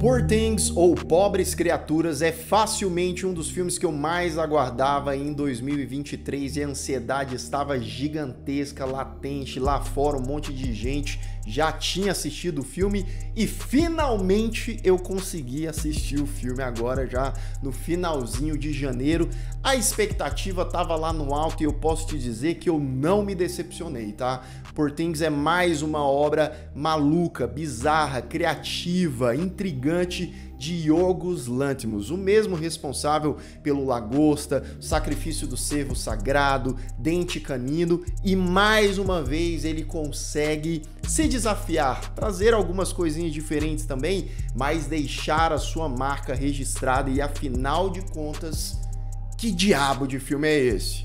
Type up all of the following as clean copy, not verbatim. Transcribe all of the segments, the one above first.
Poor Things ou Pobres Criaturas é facilmente um dos filmes que eu mais aguardava em 2023 e a ansiedade estava gigantesca, latente, lá fora um monte de gente já tinha assistido o filme e finalmente eu consegui assistir o filme agora já no finalzinho de janeiro. A expectativa estava lá no alto e eu posso te dizer que eu não me decepcionei, tá? Poor Things é mais uma obra maluca, bizarra, criativa, intrigante de Yorgos Lanthimos, o mesmo responsável pelo Lagosta, Sacrifício do Cervo Sagrado, Dente Canino, e mais uma vez ele consegue se desafiar, trazer algumas coisinhas diferentes também, mas deixar a sua marca registrada. E afinal de contas, que diabo de filme é esse?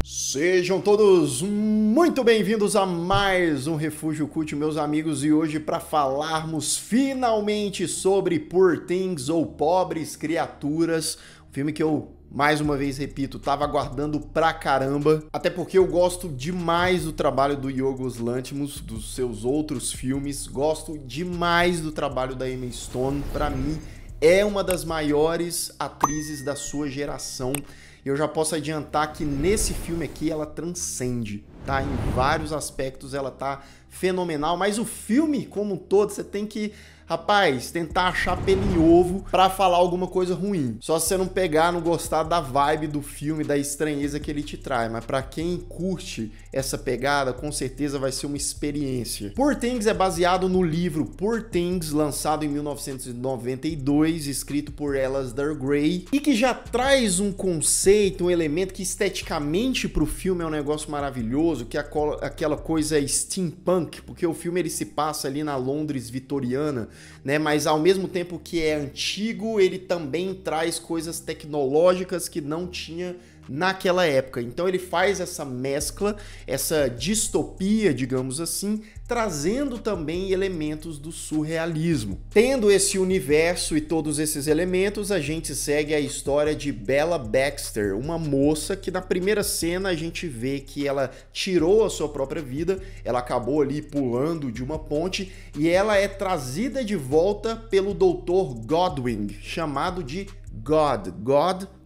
Sejam todos muito bem-vindos a mais um Refúgio Cult, meus amigos, e hoje para falarmos finalmente sobre Poor Things ou Pobres Criaturas, um filme que eu, mais uma vez repito, tava aguardando pra caramba, até porque eu gosto demais do trabalho do Yorgos Lanthimos, dos seus outros filmes, gosto demais do trabalho da Emma Stone, pra mim é uma das maiores atrizes da sua geração. Eu já posso adiantar que nesse filme aqui ela transcende, tá? Em vários aspectos ela tá fenomenal, mas o filme como um todo você tem que, rapaz, tentar achar pelo em ovo pra falar alguma coisa ruim. Só se você não pegar, não gostar da vibe do filme, da estranheza que ele te traz. Mas pra quem curte essa pegada, com certeza vai ser uma experiência. Poor Things é baseado no livro Poor Things, lançado em 1992, escrito por Alasdair Gray, e que já traz um conceito, um elemento que esteticamente pro filme é um negócio maravilhoso, que é aquela coisa steampunk, porque o filme ele se passa ali na Londres vitoriana, né? Mas ao mesmo tempo que é antigo, ele também traz coisas tecnológicas que não tinha naquela época. Então ele faz essa mescla, essa distopia, digamos assim, trazendo também elementos do surrealismo. Tendo esse universo e todos esses elementos, a gente segue a história de Bella Baxter, uma moça que na primeira cena a gente vê que ela tirou a sua própria vida, ela acabou ali pulando de uma ponte e ela é trazida de volta pelo Dr. Godwin, chamado de God,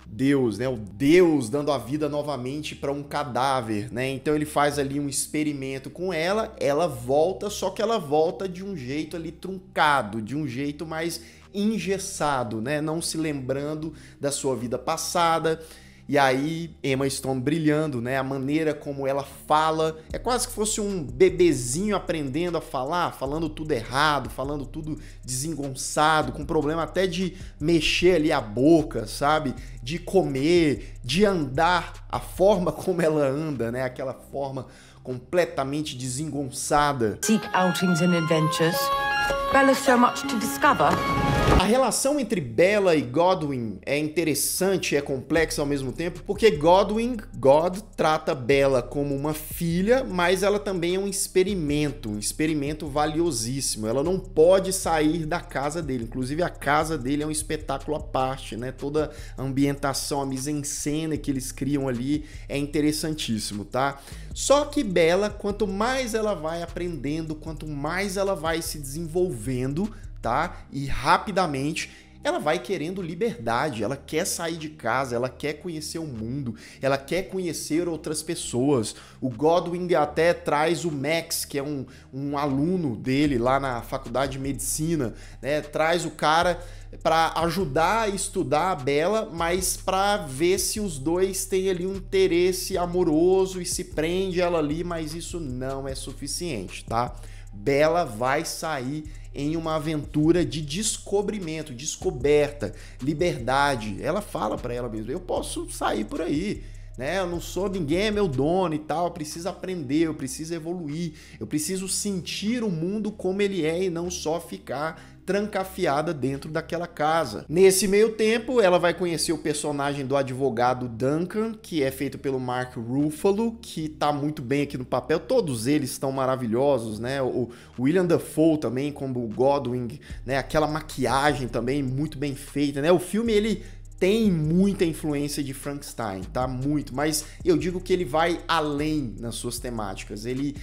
Deus, né? O Deus dando a vida novamente para um cadáver, né? Então ele faz ali um experimento com ela, ela volta, só que ela volta de um jeito ali truncado, de um jeito mais engessado, né? Não se lembrando da sua vida passada. E aí, Emma Stone brilhando, né? A maneira como ela fala, é quase que fosse um bebezinho aprendendo a falar, falando tudo errado, falando tudo desengonçado, com problema até de mexer ali a boca, sabe? De comer, de andar, a forma como ela anda, né? Aquela forma completamente desengonçada. Seek outings and adventures. Bella, so much to discover. A relação entre Bella e Godwin é interessante e é complexa ao mesmo tempo, porque God, trata Bella como uma filha, mas ela também é um experimento valiosíssimo. Ela não pode sair da casa dele, inclusive a casa dele é um espetáculo à parte, né? Toda a ambientação, a mise-en-scène que eles criam ali é interessantíssimo, tá? Só que Bella, quanto mais ela vai aprendendo, quanto mais ela vai se desenvolvendo, tá? E rapidamente ela vai querendo liberdade, ela quer sair de casa, ela quer conhecer o mundo, ela quer conhecer outras pessoas. O Godwin até traz o Max, que é um aluno dele lá na faculdade de medicina, né? Traz o cara para ajudar a estudar a Bella, mas para ver se os dois têm ali um interesse amoroso e se prende ela ali, mas isso não é suficiente, tá? Bella vai sair em uma aventura de descobrimento, descoberta, liberdade. Ela fala para ela mesma, eu posso sair por aí, né? Eu não sou, ninguém é meu dono e tal, eu preciso aprender, eu preciso evoluir, eu preciso sentir o mundo como ele é e não só ficar trancafiada dentro daquela casa. Nesse meio tempo, ela vai conhecer o personagem do advogado Duncan, que é feito pelo Mark Ruffalo, que tá muito bem aqui no papel. Todos eles estão maravilhosos, né? O William Dafoe também, como o Godwin, né? Aquela maquiagem também muito bem feita, né? O filme, ele tem muita influência de Frankenstein, tá? Muito, mas eu digo que ele vai além nas suas temáticas. Ele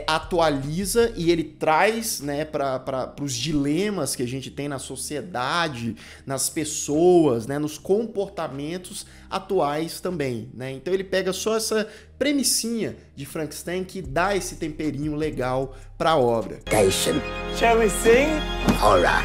atualiza e ele traz, né, para os dilemas que a gente tem na sociedade, nas pessoas, né, nos comportamentos atuais também, né? Então ele pega só essa premissinha de Frankenstein que dá esse temperinho legal para a obra. Shall we sing? Horror.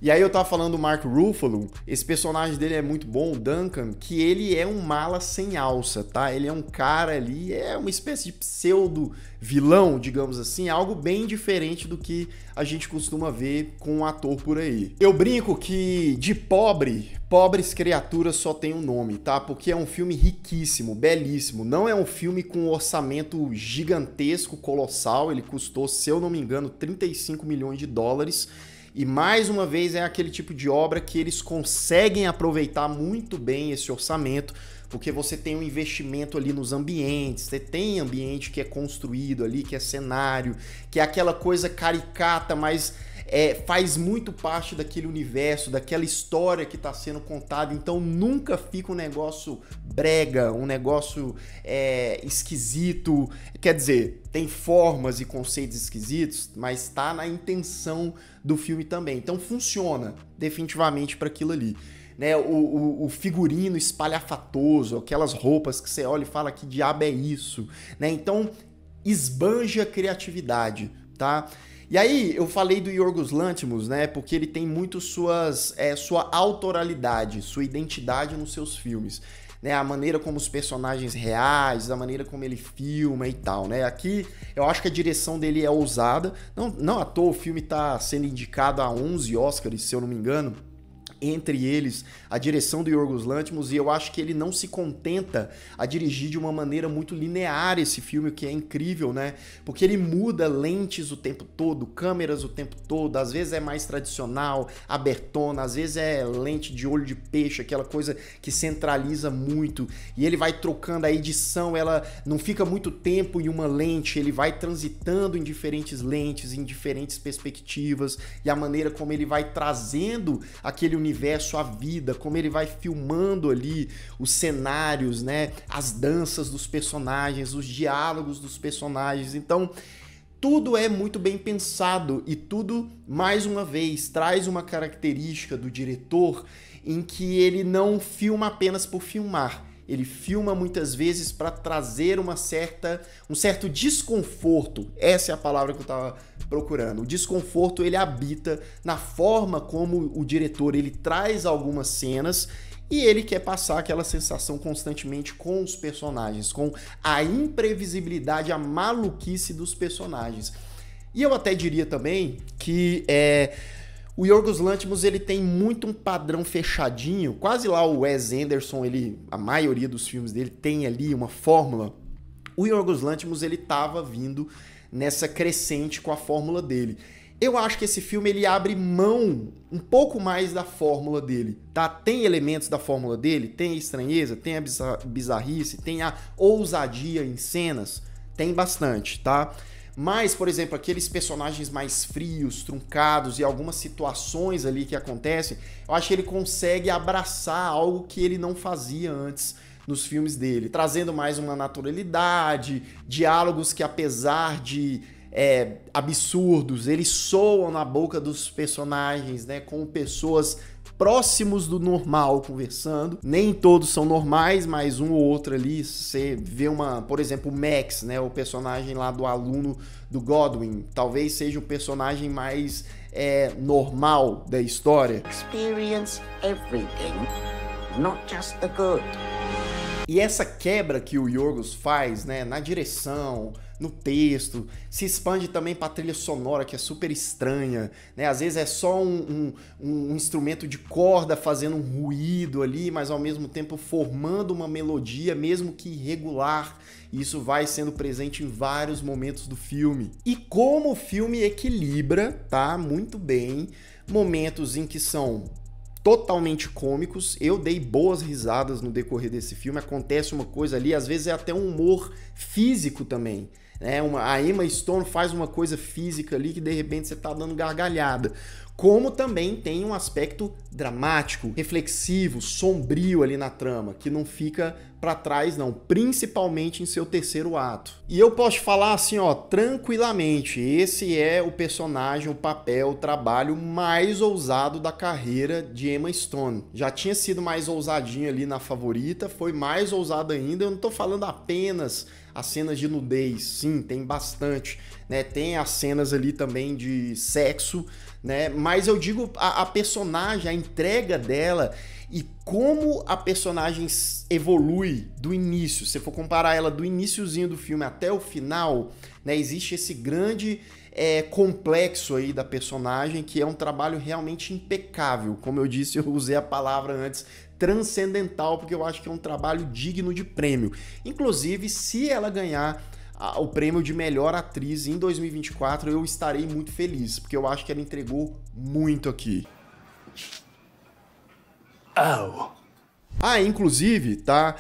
E aí eu tava falando do Mark Ruffalo, esse personagem dele é muito bom, o Duncan, que ele é um mala sem alça, tá? Ele é um cara ali, é uma espécie de pseudo vilão, digamos assim, algo bem diferente do que a gente costuma ver com um ator por aí. Eu brinco que de pobres criaturas só tem um nome, tá? Porque é um filme riquíssimo, belíssimo, não é um filme com um orçamento gigantesco, colossal, ele custou, se eu não me engano, 35 milhões de dólares. E mais uma vez é aquele tipo de obra que eles conseguem aproveitar muito bem esse orçamento, porque você tem um investimento ali nos ambientes, você tem ambiente que é construído ali, que é cenário, que é aquela coisa caricata, mas faz muito parte daquele universo, daquela história que está sendo contada, então nunca fica um negócio brega, um negócio esquisito, quer dizer, tem formas e conceitos esquisitos, mas está na intenção do filme também, então funciona definitivamente para aquilo ali. Né, o figurino espalhafatoso, aquelas roupas que você olha e fala que diabo é isso, né? Então esbanja criatividade, tá? E aí eu falei do Yorgos Lanthimos, né? Porque ele tem muito sua autoralidade, sua identidade nos seus filmes, né? A maneira como os personagens reais, a maneira como ele filma e tal, né? Aqui eu acho que a direção dele é ousada, não à toa o filme tá sendo indicado a 11 Oscars, se eu não me engano. Entre eles, a direção do Yorgos Lanthimos, e eu acho que ele não se contenta a dirigir de uma maneira muito linear esse filme, o que é incrível, né? Porque ele muda lentes o tempo todo, câmeras o tempo todo, às vezes é mais tradicional, abertona, às vezes é lente de olho de peixe, aquela coisa que centraliza muito, e ele vai trocando a edição, ela não fica muito tempo em uma lente, ele vai transitando em diferentes lentes, em diferentes perspectivas, e a maneira como ele vai trazendo aquele universo à vida, como ele vai filmando ali os cenários, né, as danças dos personagens, os diálogos dos personagens. Então, tudo é muito bem pensado e tudo, mais uma vez, traz uma característica do diretor em que ele não filma apenas por filmar. Ele filma muitas vezes para trazer um certo desconforto. Essa é a palavra que eu estava procurando. O desconforto, ele habita na forma como o diretor ele traz algumas cenas e ele quer passar aquela sensação constantemente com os personagens, com a imprevisibilidade, a maluquice dos personagens. E eu até diria também que o Yorgos Lanthimos, ele tem muito um padrão fechadinho, quase lá o Wes Anderson, a maioria dos filmes dele tem ali uma fórmula. O Yorgos Lanthimos, ele tava vindo nessa crescente com a fórmula dele. Eu acho que esse filme, ele abre mão um pouco mais da fórmula dele, tá? Tem elementos da fórmula dele, tem a estranheza, tem a bizarrice, tem a ousadia em cenas, tem bastante, tá? Mas, por exemplo, aqueles personagens mais frios, truncados e algumas situações ali que acontecem, eu acho que ele consegue abraçar algo que ele não fazia antes nos filmes dele, trazendo mais uma naturalidade, diálogos que, apesar de absurdos, eles soam na boca dos personagens, né, com pessoas próximos do normal conversando. Nem todos são normais, mas um ou outro ali, você vê por exemplo, o Max, né, o personagem lá do aluno do Godwin, talvez seja o personagem mais normal da história. Experience everything, not just the good. E essa quebra que o Yorgos faz, né, na direção, no texto, se expande também para a trilha sonora, que é super estranha, né? Às vezes é só um instrumento de corda fazendo um ruído ali, mas ao mesmo tempo formando uma melodia, mesmo que irregular. E isso vai sendo presente em vários momentos do filme. E como o filme equilibra, tá, muito bem, momentos em que são totalmente cômicos, eu dei boas risadas no decorrer desse filme, acontece uma coisa ali, às vezes é até um humor físico também, né? A Emma Stone faz uma coisa física ali que de repente você tá dando gargalhada, como também tem um aspecto dramático, reflexivo, sombrio ali na trama, que não fica pra trás não, principalmente em seu terceiro ato. E eu posso falar assim, ó, tranquilamente, esse é o personagem, o papel, o trabalho mais ousado da carreira de Emma Stone. Já tinha sido mais ousadinho ali na Favorita, foi mais ousado ainda, eu não tô falando apenas as cenas de nudez, sim, tem bastante, né? Tem as cenas ali também de sexo, né? Mas eu digo a personagem, a entrega dela e como a personagem evolui do início. Se for comparar ela do iniciozinho do filme até o final, né? Existe esse grande complexo aí da personagem, que é um trabalho realmente impecável. Como eu disse, eu usei a palavra antes, transcendental, porque eu acho que é um trabalho digno de prêmio. Inclusive, se ela ganhar o prêmio de melhor atriz em 2024, eu estarei muito feliz, porque eu acho que ela entregou muito aqui. Inclusive, tá?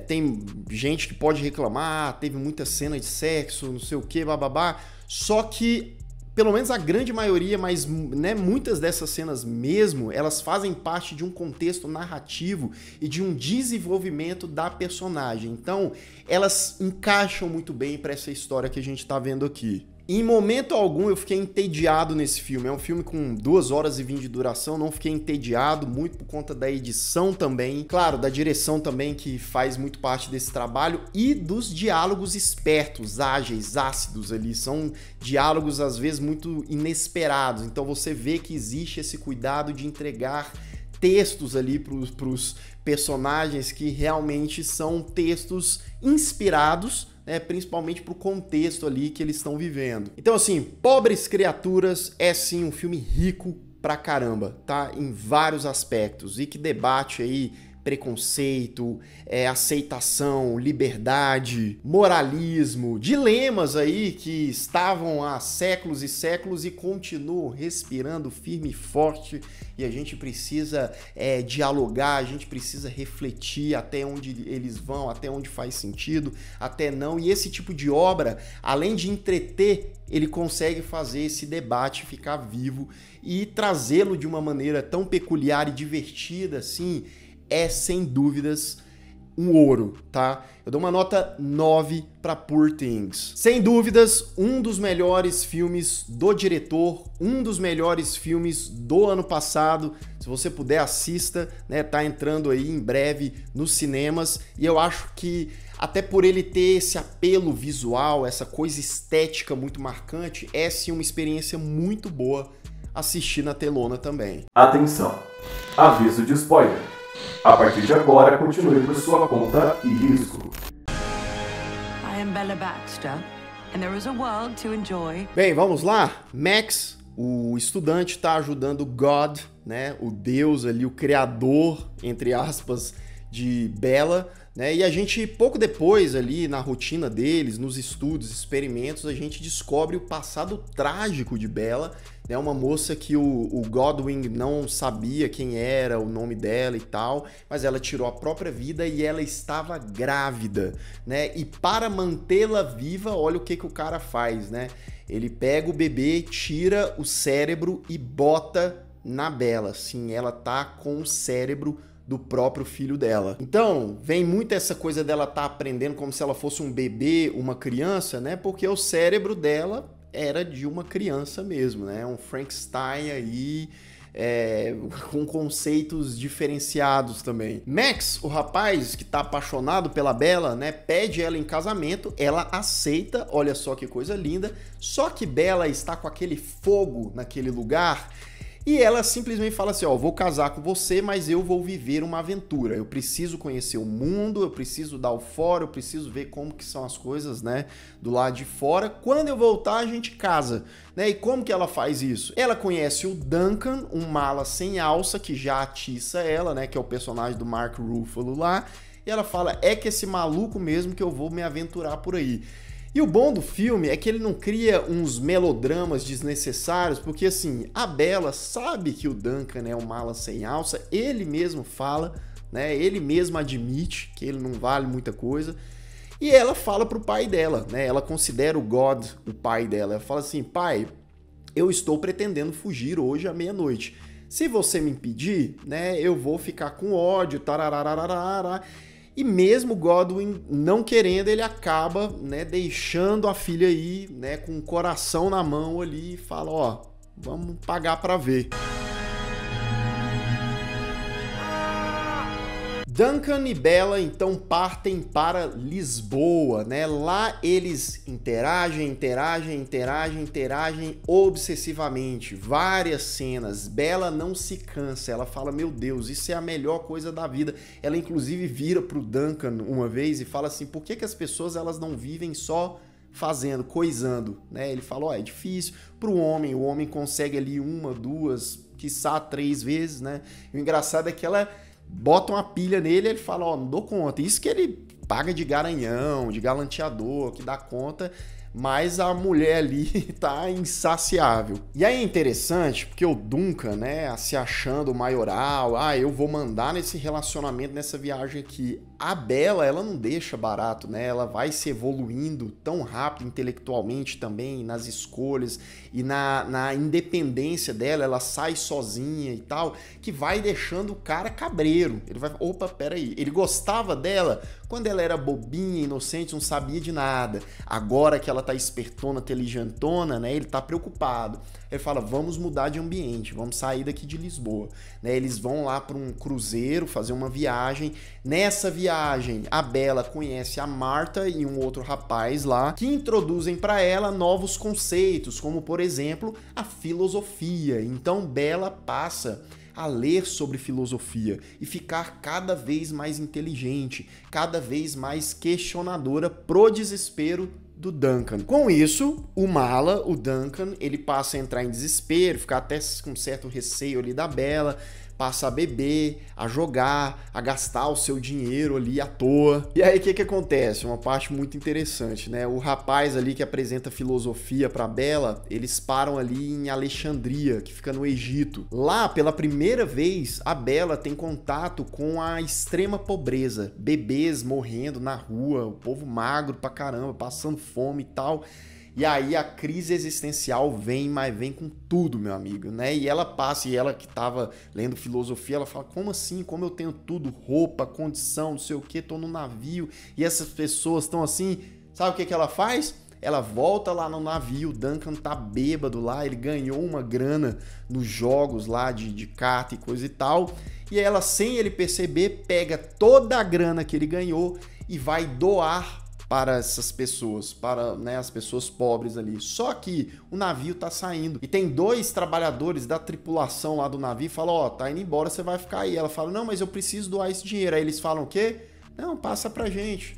Tem gente que pode reclamar, teve muita cena de sexo, não sei o que, bababá, só que pelo menos a grande maioria, mas né, muitas dessas cenas mesmo, elas fazem parte de um contexto narrativo e de um desenvolvimento da personagem. Então, elas encaixam muito bem para essa história que a gente tá vendo aqui. Em momento algum eu fiquei entediado nesse filme. É um filme com 2 horas e 20 de duração, não fiquei entediado, muito por conta da edição também, claro, da direção também, que faz muito parte desse trabalho, e dos diálogos espertos, ágeis, ácidos ali. São diálogos às vezes muito inesperados, então você vê que existe esse cuidado de entregar textos ali pros personagens que realmente são textos inspirados, né, principalmente pro contexto ali que eles estão vivendo. Então assim, Pobres Criaturas é sim um filme rico pra caramba, tá? Em vários aspectos, e que debate aí preconceito, aceitação, liberdade, moralismo, dilemas aí que estavam há séculos e séculos e continuam respirando firme e forte, e a gente precisa dialogar, a gente precisa refletir até onde eles vão, até onde faz sentido, até não, e esse tipo de obra, além de entreter, ele consegue fazer esse debate ficar vivo e trazê-lo de uma maneira tão peculiar e divertida assim, é sem dúvidas um ouro, tá? Eu dou uma nota 9 para Poor Things. Sem dúvidas, um dos melhores filmes do diretor, um dos melhores filmes do ano passado. Se você puder, assista, né? Tá entrando aí em breve nos cinemas, e eu acho que até por ele ter esse apelo visual, essa coisa estética muito marcante, é sim uma experiência muito boa assistir na telona também. Atenção! Aviso de spoiler! A partir de agora, continue por sua conta e risco. I am Bella Baxter, and there is a world to enjoy. Bem, vamos lá? Max, o estudante, está ajudando God, né? O Deus ali, o criador, entre aspas, de Bella, né? E a gente, pouco depois ali, na rotina deles, nos estudos, experimentos, a gente descobre o passado trágico de Bella, né? Uma moça que o Godwin não sabia quem era, o nome dela e tal, mas ela tirou a própria vida e ela estava grávida, né? E para mantê-la viva, olha o que o cara faz, né? Ele pega o bebê, tira o cérebro e bota na Bella. Sim, ela tá com o cérebro do próprio filho dela. Então, vem muito essa coisa dela tá aprendendo como se ela fosse um bebê, uma criança, né? Porque o cérebro dela era de uma criança mesmo, né? Um Frankenstein aí, com conceitos diferenciados também. Max, o rapaz que tá apaixonado pela Bella, né? Pede ela em casamento, ela aceita, olha só que coisa linda, só que Bella está com aquele fogo naquele lugar. E ela simplesmente fala assim, ó, vou casar com você, mas eu vou viver uma aventura. Eu preciso conhecer o mundo, eu preciso dar o fora, eu preciso ver como que são as coisas, né, do lado de fora. Quando eu voltar, a gente casa, né? E como que ela faz isso? Ela conhece o Duncan, um mala sem alça, que já atiça ela, né, que é o personagem do Mark Ruffalo lá. E ela fala, é que esse maluco mesmo que eu vou me aventurar por aí. E o bom do filme é que ele não cria uns melodramas desnecessários, porque assim, a Bella sabe que o Duncan é um mala sem alça, ele mesmo fala, né? Ele mesmo admite que ele não vale muita coisa, e ela fala pro pai dela, né? Ela considera o God o pai dela. Ela fala assim, pai, eu estou pretendendo fugir hoje à meia-noite. Se você me impedir, né, eu vou ficar com ódio, tarararararara. E mesmo Godwyn não querendo, ele acaba, né, deixando a filha aí, né, com o coração na mão ali e fala, ó, vamos pagar pra ver. Duncan e Bella então partem para Lisboa, né? Lá eles interagem obsessivamente, várias cenas. Bella não se cansa, ela fala, meu Deus, isso é a melhor coisa da vida. Ela inclusive vira pro Duncan uma vez e fala assim, por que as pessoas elas não vivem só fazendo, coisando, né? Ele fala, ó, é difícil pro homem, o homem consegue ali 1, 2, quiçá 3 vezes, né? E o engraçado é que ela bota uma pilha nele e ele fala, ó, não dou conta. Isso que ele paga de garanhão, de galanteador, que dá conta, mas a mulher ali tá insaciável. E aí é interessante, porque o Duncan, né, se achando maioral, eu vou mandar nesse relacionamento, nessa viagem aqui. A Bella, ela não deixa barato, né? Ela vai se evoluindo tão rápido intelectualmente também, nas escolhas e na independência dela, ela sai sozinha e tal, que vai deixando o cara cabreiro. Ele vai, opa, peraí, ele gostava dela quando ela era bobinha, inocente, não sabia de nada. Agora que ela tá espertona, inteligentona, né? Ele tá preocupado. Ele fala, vamos mudar de ambiente, vamos sair daqui de Lisboa, né? Eles vão lá para um cruzeiro, fazer uma viagem. Nessa viagem, a Bella conhece a Martha e um outro rapaz lá, que introduzem para ela novos conceitos, como, por exemplo, a filosofia. Então, Bella passa a ler sobre filosofia e ficar cada vez mais inteligente, cada vez mais questionadora, pro desespero do Duncan. Com isso, o mala, o Duncan, ele passa a entrar em desespero, ficar até com certo receio ali da Bella, passa a beber, a jogar, a gastar o seu dinheiro ali à toa. E aí o que acontece? Uma parte muito interessante, né? O rapaz ali que apresenta filosofia pra Bella, eles param ali em Alexandria, que fica no Egito. Lá, pela primeira vez, a Bella tem contato com a extrema pobreza, bebês morrendo na rua, o povo magro pra caramba, passando fome e tal. E aí a crise existencial vem, mas vem com tudo, meu amigo, né? E ela passa, e ela que tava lendo filosofia, ela fala, como assim? Como eu tenho tudo? Roupa, condição, não sei o que, tô no navio, e essas pessoas estão assim. Sabe o que ela faz? Ela volta lá no navio, o Duncan tá bêbado lá, ele ganhou uma grana nos jogos lá de carta e coisa e tal, e ela, sem ele perceber, pega toda a grana que ele ganhou e vai doar para essas pessoas, para, né, as pessoas pobres ali. Só que o navio tá saindo e tem 2 trabalhadores da tripulação lá do navio e falam, ó, tá indo embora, você vai ficar aí. Ela fala, não, mas eu preciso doar esse dinheiro. Aí eles falam o quê? Não, passa pra gente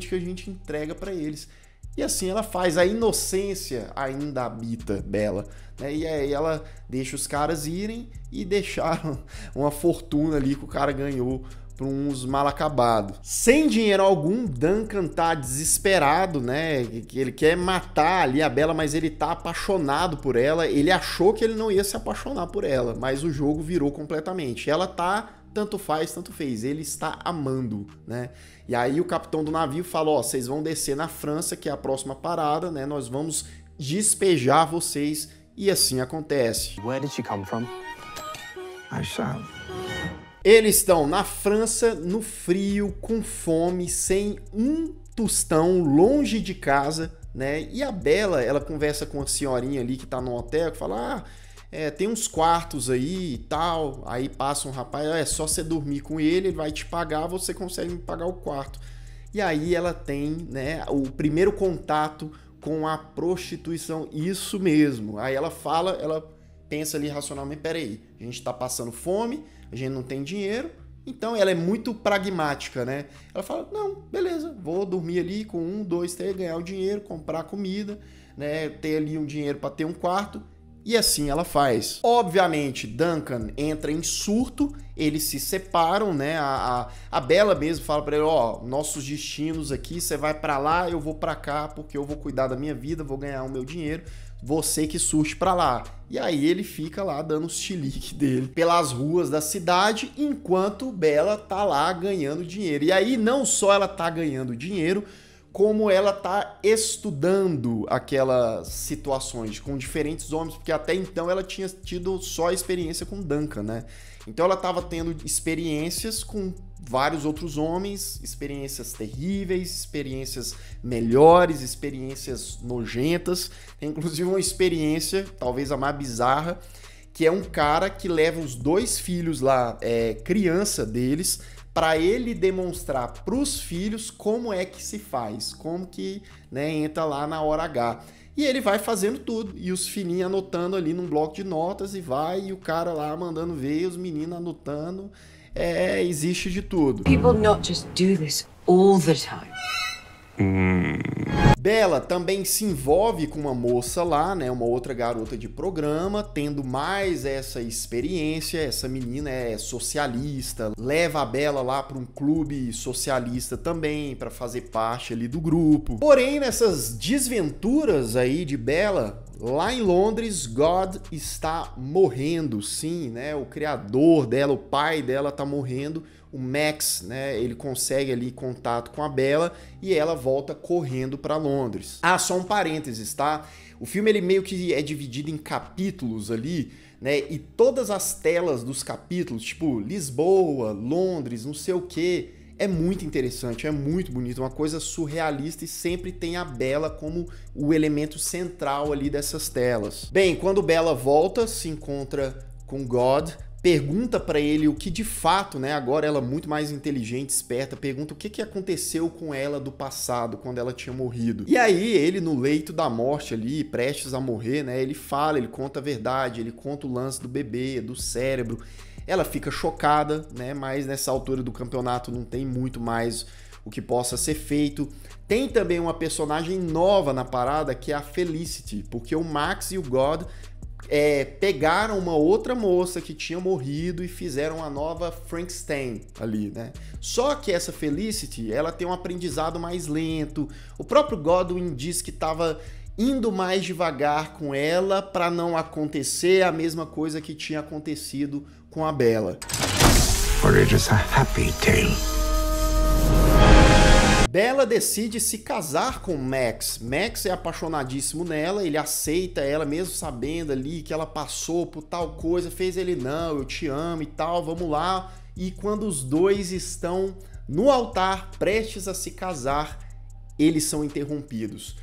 que a gente entrega pra eles. E assim ela faz. A inocência ainda habita Bella, né? E aí ela deixa os caras irem e deixaram uma fortuna ali que o cara ganhou para uns mal acabados. Sem dinheiro algum, Duncan tá desesperado, né? Que ele quer matar ali a Bella, mas ele tá apaixonado por ela. Ele achou que ele não ia se apaixonar por ela, mas o jogo virou completamente. Ela tá tanto faz, tanto fez. Ele está amando, né? E aí o capitão do navio falou, ó, vocês vão descer na França, que é a próxima parada, né? Nós vamos despejar vocês. E assim acontece. Where did she come from? I shall. Eles estão na França, no frio, com fome, sem um tostão, longe de casa, né? E a Bella, ela conversa com a senhorinha ali que tá no hotel, que fala, tem uns quartos aí e tal. Aí passa um rapaz, é só você dormir com ele, ele vai te pagar, você consegue me pagar o quarto. E aí ela tem, né, o primeiro contato com a prostituição, isso mesmo. Aí ela fala, ela pensa ali racionalmente, peraí, a gente tá passando fome, a gente não tem dinheiro, então ela é muito pragmática, né? Ela fala, não, beleza, vou dormir ali com 1, 2, 3, ganhar o dinheiro, comprar comida, né? Ter ali um dinheiro para ter um quarto, e assim ela faz. Obviamente, Duncan entra em surto, eles se separam, né? A Bella mesmo fala para ele, ó, nossos destinos aqui, você vai para lá, eu vou para cá, porque eu vou cuidar da minha vida, vou ganhar o meu dinheiro, você que surte pra lá. E aí ele fica lá dando os chilique dele pelas ruas da cidade, enquanto Bella tá lá ganhando dinheiro. E aí não só ela tá ganhando dinheiro, como ela tá estudando aquelas situações com diferentes homens, porque até então ela tinha tido só experiência com Duncan, né? Então ela estava tendo experiências com vários outros homens, experiências terríveis, experiências melhores, experiências nojentas, inclusive uma experiência, talvez a mais bizarra, que é um cara que leva os 2 filhos lá, criança deles, para ele demonstrar para os filhos como é que se faz, como que, né, entra lá na hora H. E ele vai fazendo tudo, e os filhinhos anotando ali num bloco de notas, e o cara lá mandando ver, os meninos anotando, existe de tudo. People not just do this all the time. Bella também se envolve com uma moça lá, né, uma outra garota de programa, tendo mais essa experiência. Essa menina é socialista, leva a Bella lá para um clube socialista também, para fazer parte ali do grupo. Porém, nessas desventuras aí de Bella, lá em Londres, God está morrendo, sim, né, o criador dela, o pai dela tá morrendo. O Max, né, ele consegue ali contato com a Bella e ela volta correndo para Londres. Ah, só um parênteses, tá? O filme ele meio que é dividido em capítulos ali, né? E todas as telas dos capítulos, tipo Lisboa, Londres, não sei o quê, é muito interessante, é muito bonito, uma coisa surrealista, e sempre tem a Bella como o elemento central ali dessas telas. Bem, quando Bella volta, se encontra com God, pergunta pra ele o que de fato, né, agora ela muito mais inteligente, esperta, pergunta o que aconteceu com ela do passado, quando ela tinha morrido. E aí ele, no leito da morte ali, prestes a morrer, né, ele fala, ele conta a verdade, ele conta o lance do bebê, do cérebro. Ela fica chocada, né, mas nessa altura do campeonato não tem muito mais o que possa ser feito. Tem também uma personagem nova na parada, que é a Felicity, porque o Max e o God pegaram uma outra moça que tinha morrido e fizeram uma nova Frankenstein ali, né? Só que essa Felicity, ela tem um aprendizado mais lento. O próprio Godwin diz que estava indo mais devagar com ela para não acontecer a mesma coisa que tinha acontecido com a Bella. For it is a happy tale. Bella decide se casar com Max. Max é apaixonadíssimo nela, ele aceita ela mesmo sabendo ali que ela passou por tal coisa, fez ele, não, eu te amo e tal, vamos lá. E quando os dois estão no altar, prestes a se casar, eles são interrompidos.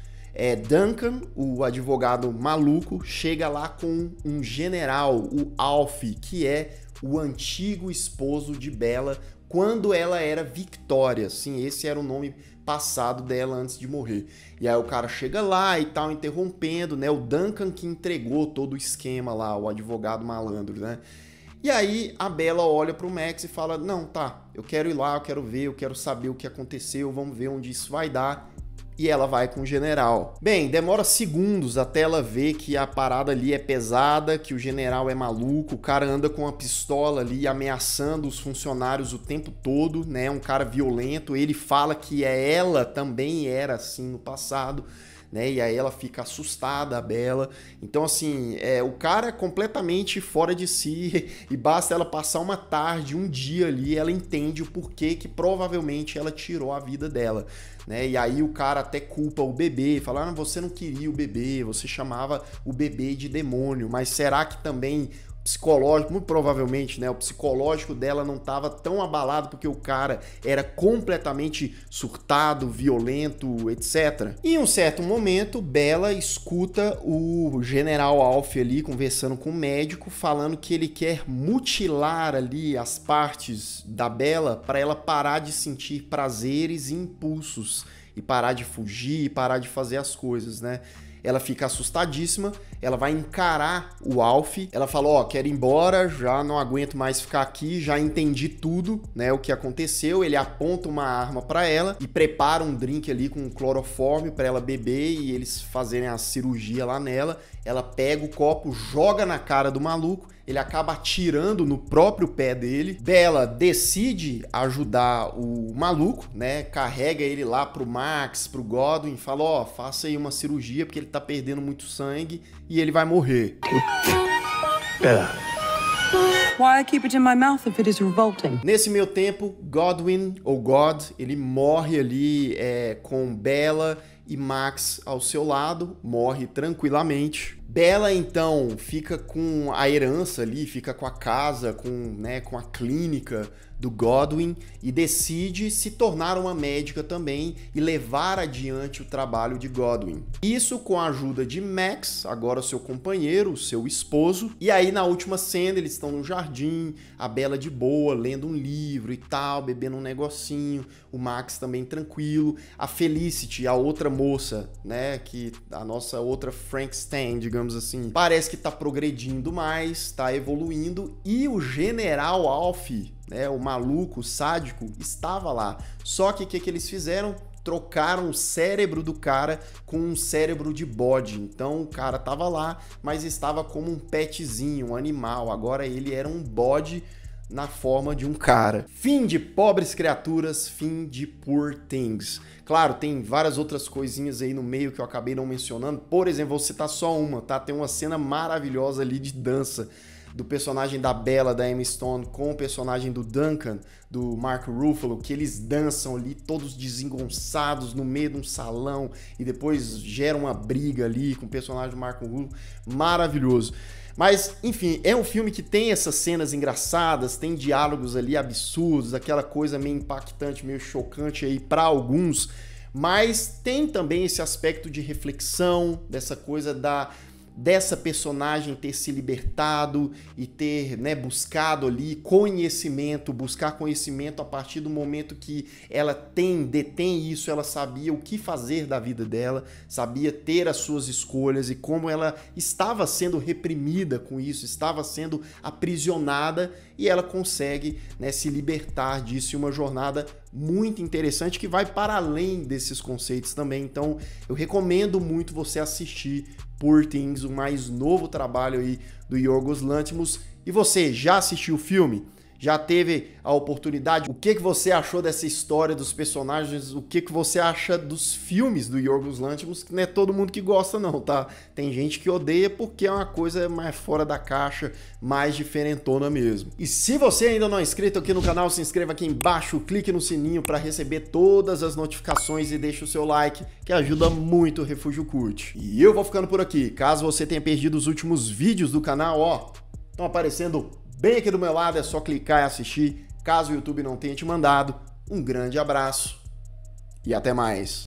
Duncan, o advogado maluco, chega lá com um general, o Alf, que é o antigo esposo de Bella, quando ela era Victoria, sim, esse era o nome passado dela antes de morrer. E aí o cara chega lá e tal, interrompendo, né, o Duncan que entregou todo o esquema lá, o advogado malandro, né. E aí a Bella olha pro Max e fala, não, tá, eu quero ir lá, eu quero ver, eu quero saber o que aconteceu, vamos ver onde isso vai dar. E ela vai com o general. Bem, demora segundos até ela ver que a parada ali é pesada, que o general é maluco, o cara anda com uma pistola ali ameaçando os funcionários o tempo todo, né? Um cara violento, ele fala que ela também era assim no passado, né? E aí ela fica assustada, a Bella. Então, assim, o cara é completamente fora de si e basta ela passar uma tarde, um dia ali, ela entende o porquê que provavelmente ela tirou a vida dela, né? E aí o cara até culpa o bebê, fala, você não queria o bebê, você chamava o bebê de demônio, mas será que também psicológico, muito provavelmente, né, o psicológico dela não estava tão abalado porque o cara era completamente surtado, violento, etc. E em um certo momento, Bella escuta o general Alf ali conversando com o médico, falando que ele quer mutilar ali as partes da Bella para ela parar de sentir prazeres e impulsos e parar de fugir e parar de fazer as coisas, né? Ela fica assustadíssima, ela vai encarar o Alf, ela fala, quero ir embora, já não aguento mais ficar aqui, já entendi tudo, né, o que aconteceu. Ele aponta uma arma pra ela e prepara um drink ali com clorofórmio pra ela beber e eles fazerem a cirurgia lá nela. Ela pega o copo, joga na cara do maluco, ele acaba atirando no próprio pé dele. Bella decide ajudar o maluco, né? Carrega ele lá pro Max, pro Godwin, fala, faça aí uma cirurgia porque ele tá perdendo muito sangue e ele vai morrer. Bella. Why I keep it in my mouth if it is revolting? Nesse meio tempo, Godwin, ou God, ele morre ali com Bella e Max ao seu lado, morre tranquilamente. Bella, então, fica com a herança ali, fica com a casa, com a clínica do Godwin e decide se tornar uma médica também e levar adiante o trabalho de Godwin. Isso com a ajuda de Max, agora seu companheiro, seu esposo. E aí na última cena eles estão no jardim, a Bella de boa, lendo um livro e tal, bebendo um negocinho, o Max também tranquilo, a Felicity, a outra moça, né, que a nossa outra Frankenstein, digamos assim, parece que tá progredindo mais, tá evoluindo, e o General Alf, né, o maluco, o sádico, estava lá. Só que o que eles fizeram? Trocaram o cérebro do cara com um cérebro de bode. Então o cara tava lá, mas estava como um petzinho, um animal. Agora ele era um bode na forma de um cara. Fim de Pobres Criaturas, fim de Poor Things. Claro, tem várias outras coisinhas aí no meio que eu acabei não mencionando. Por exemplo, vou citar só uma, tá? Tem uma cena maravilhosa ali de dança do personagem da Bella, da Emma Stone, com o personagem do Duncan, do Mark Ruffalo, que eles dançam ali todos desengonçados no meio de um salão e depois gera uma briga ali com o personagem do Mark Ruffalo. Maravilhoso. Mas, enfim, é um filme que tem essas cenas engraçadas, tem diálogos ali absurdos, aquela coisa meio impactante, meio chocante aí para alguns, mas tem também esse aspecto de reflexão, dessa coisa dessa personagem ter se libertado e ter, né, buscado ali conhecimento, buscar conhecimento a partir do momento que ela detém isso, ela sabia o que fazer da vida dela, sabia ter as suas escolhas e como ela estava sendo reprimida com isso, estava sendo aprisionada e ela consegue, né, se libertar disso em uma jornada muito interessante que vai para além desses conceitos também. Então eu recomendo muito você assistir Poor Things, o mais novo trabalho aí do Yorgos Lanthimos. E você já assistiu o filme? Já teve a oportunidade? O que você achou dessa história dos personagens? O que você acha dos filmes do Yorgos Lanthimos? Que não é todo mundo que gosta não, tá? Tem gente que odeia porque é uma coisa mais fora da caixa, mais diferentona mesmo. E se você ainda não é inscrito aqui no canal, se inscreva aqui embaixo, clique no sininho para receber todas as notificações e deixe o seu like, que ajuda muito o Refúgio Cult. E eu vou ficando por aqui. Caso você tenha perdido os últimos vídeos do canal, ó, estão aparecendo bem aqui do meu lado, é só clicar e assistir, caso o YouTube não tenha te mandado. Um grande abraço e até mais.